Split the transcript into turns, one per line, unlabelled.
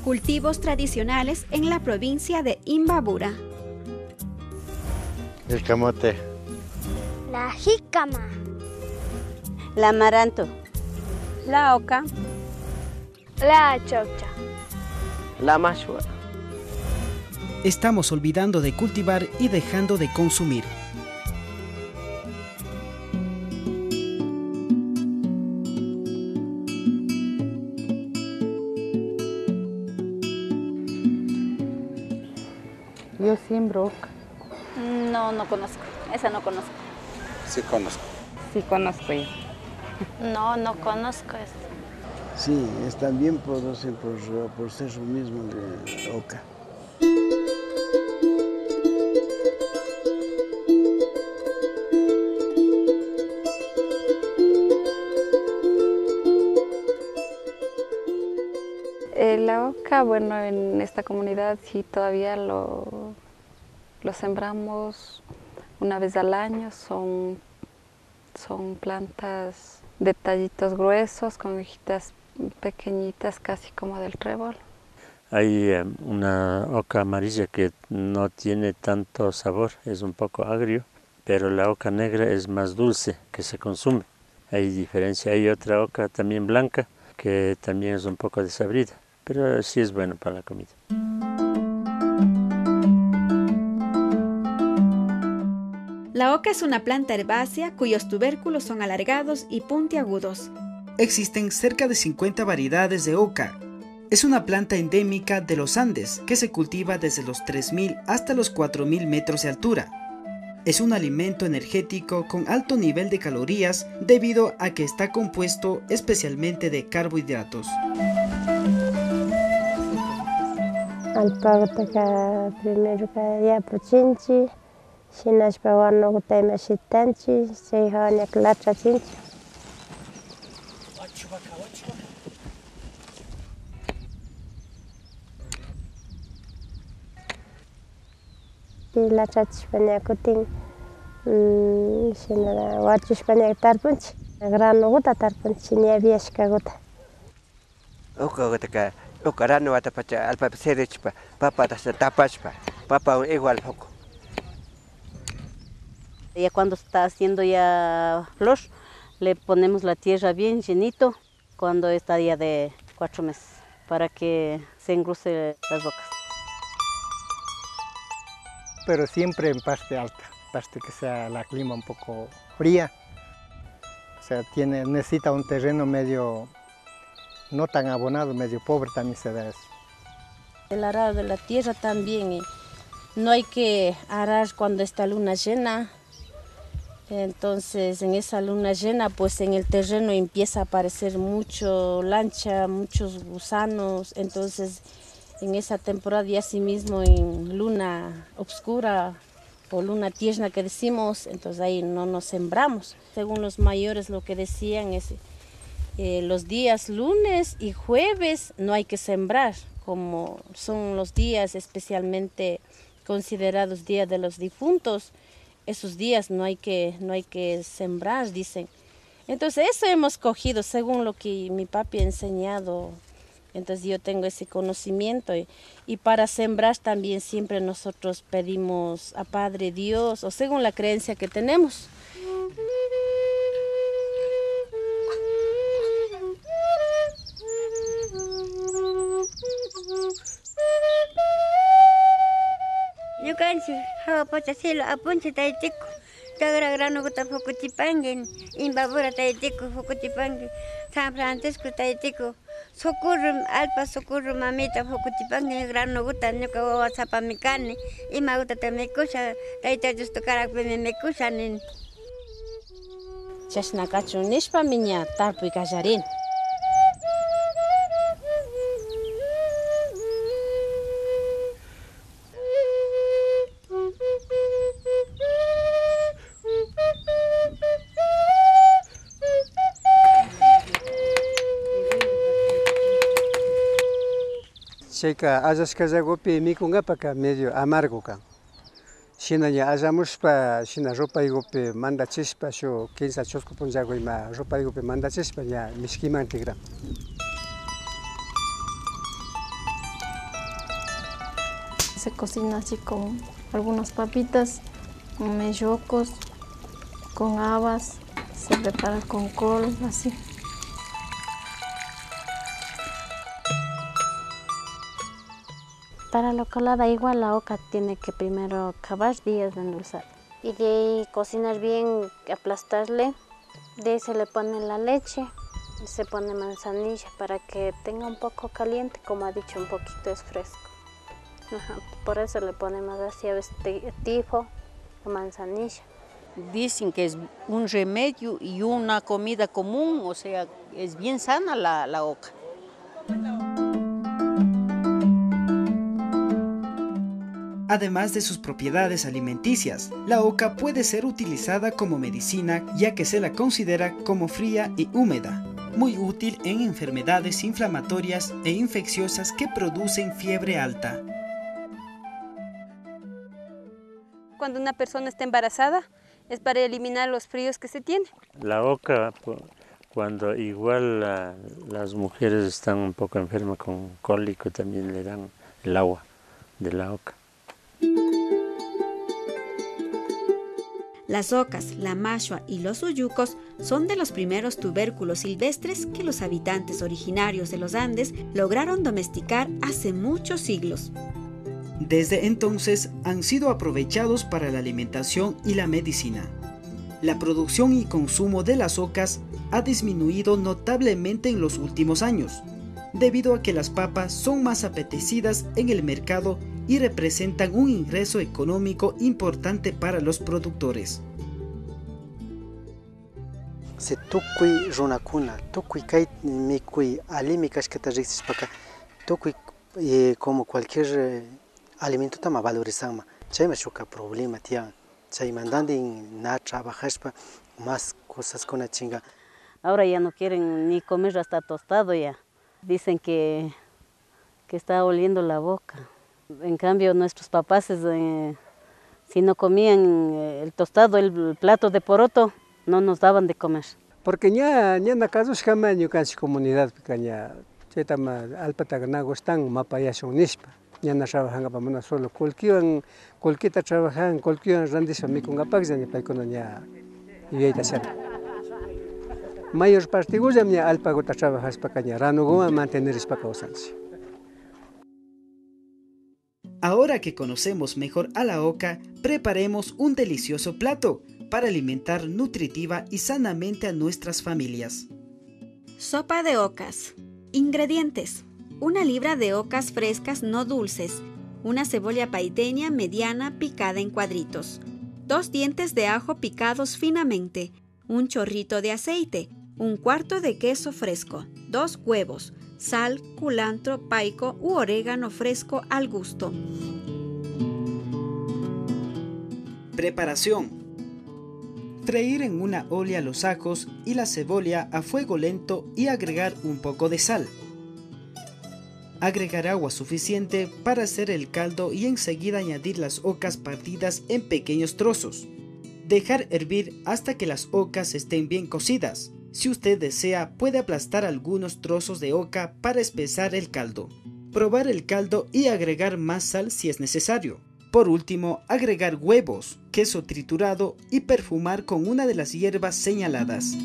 cultivos tradicionales en la provincia de Imbabura.
El camote.
La jícama.
La amaranto.
La oca.
La choccha.
La mashua.
Estamos olvidando de cultivar y dejando de consumir.
Yo siembro oca.
No conozco. Esa no conozco.
Sí conozco.
Sí conozco yo.
No conozco esto.
Sí, también producen por ser lo mismo de oca.
La oca, bueno, en esta comunidad sí todavía lo sembramos una vez al año. Son plantas de tallitos gruesos con hojitas pequeñitas, casi como del trébol.
Hay una oca amarilla que no tiene tanto sabor, es un poco agrio, pero la oca negra es más dulce, que se consume. Hay diferencia. Hay otra oca también blanca, que también es un poco desabrida, pero sí es bueno para la comida.
La oca es una planta herbácea cuyos tubérculos son alargados y puntiagudos.
Existen cerca de 50 variedades de oca. Es una planta endémica de los Andes que se cultiva desde los 3.000 hasta los 4.000 metros de altura. Es un alimento energético con alto nivel de calorías debido a que está compuesto especialmente de carbohidratos.
Alpagutaka primero ya puchinchi, sinas pawano gutay sitanchi, seihaña clacha chinchi. La chachpaña kutin, sinara wachushpaña tarpunchi, grano guta tarpunchi ni aviashka guta.
Oka gutaka. Ocarano atapacha alpa serechpa, papa tapachpa, papa igual poco.
Ya cuando está haciendo ya flor, le ponemos la tierra bien llenito cuando está ya de 4 meses, para que se engrose las bocas.
Pero siempre en parte alta, parte que sea la clima un poco fría. O sea, necesita un terreno medio no tan abonado, medio pobre también se da eso.
El arado de la tierra también, no hay que arar cuando está luna llena. Entonces en esa luna llena pues en el terreno empieza a aparecer mucho lancha, muchos gusanos. Entonces en esa temporada y así mismo en luna oscura o luna tierna que decimos, entonces ahí no nos sembramos. Según los mayores lo que decían es los días lunes y jueves no hay que sembrar, como son los días especialmente considerados días de los difuntos. Esos días no hay que sembrar, dicen. Entonces eso hemos cogido según lo que mi papi ha enseñado. Entonces yo tengo ese conocimiento y para sembrar también siempre nosotros pedimos a Padre Dios o según la creencia que tenemos.
Yukanchi, hawa pocha silo apunchi taitiku, tagra grano guta fukuchipangen, Imbabura taitiku fukuchipangen, San Francisco taitiku, socorro alpa socorro mamita fukuchipangen grano guta nyuka wawa sapamikani, ima guta tamikusha taita justo karakpe mikusha nin.
Chashnakachu nishpa miña tarpuy kallarin.
Chayka allashkallakupi mikungapaqa medio amargo kan. Shina ña allamushpa, shina rupaykupi mandachishpa, shu kinsa chusku punllaku ima rupaykupi mandachishpa ña mishkiman tigran.
se cocina así con algunas papitas, con mellocos, con habas, se prepara con col, así.
Para la colada igual la oca tiene que primero cavar días de endulzar. Y de ahí cocinar bien, aplastarle. De ahí se le pone la leche y se pone manzanilla para que tenga un poco caliente, como ha dicho, un poquito es fresco. Ajá, por eso le ponemos así a veces tifo o manzanilla.
Dicen que es un remedio y una comida común, o sea, es bien sana la oca.
Además de sus propiedades alimenticias, la oca puede ser utilizada como medicina ya que se la considera como fría y húmeda, muy útil en enfermedades inflamatorias e infecciosas que producen fiebre alta.
Cuando una persona está embarazada es para eliminar los fríos que se tiene.
La oca, cuando igual las mujeres están un poco enfermas con cólico, también le dan el agua de la oca.
Las ocas, la mashua y los uyucos son de los primeros tubérculos silvestres que los habitantes originarios de los Andes lograron domesticar hace muchos siglos.
Desde entonces han sido aprovechados para la alimentación y la medicina. La producción y consumo de las ocas ha disminuido notablemente en los últimos años, debido a que las papas son más apetecidas en el mercado y representan un ingreso económico importante para los productores.
Se tukui runakuna, tukui kay mikui alimi kashkata riksispaka, tukui como cualquier alimento tama valorizama. Chayma shuka problema tiyan. Chay mandandi na trabajashpa más cosas con la chinga.
Ahora ya no quieren ni comer hasta tostado ya. Dicen que está oliendo la boca. En cambio, nuestros papás, si no comían el tostado, el plato de poroto, no nos daban de comer.
Porque ya na casos kama ni casi comunidad pequeña, chetama alpataganago están mapayashon nispa. Ya na trabajan para mana solo cualquier trabajan, cualquier randis mi con apax ya ni pa con ya y ahí está. Mayor parte goza mi alpago trabajas pequeña, rano goma mantener es para causansi.
Ahora que conocemos mejor a la oca, preparemos un delicioso plato para alimentar nutritiva y sanamente a nuestras familias.
Sopa de ocas. Ingredientes: 1 libra de ocas frescas no dulces, una cebolla paiteña mediana picada en cuadritos, 2 dientes de ajo picados finamente, un chorrito de aceite, 1/4 de queso fresco, 2 huevos, sal, culantro, paico u orégano fresco al gusto.
Preparación: freír en una olla los ajos y la cebolla a fuego lento y agregar un poco de sal. Agregar agua suficiente para hacer el caldo y enseguida añadir las ocas partidas en pequeños trozos. Dejar hervir hasta que las ocas estén bien cocidas. Si usted desea, puede aplastar algunos trozos de oca para espesar el caldo. Probar el caldo y agregar más sal si es necesario. Por último, agregar huevos, queso triturado y perfumar con una de las hierbas señaladas.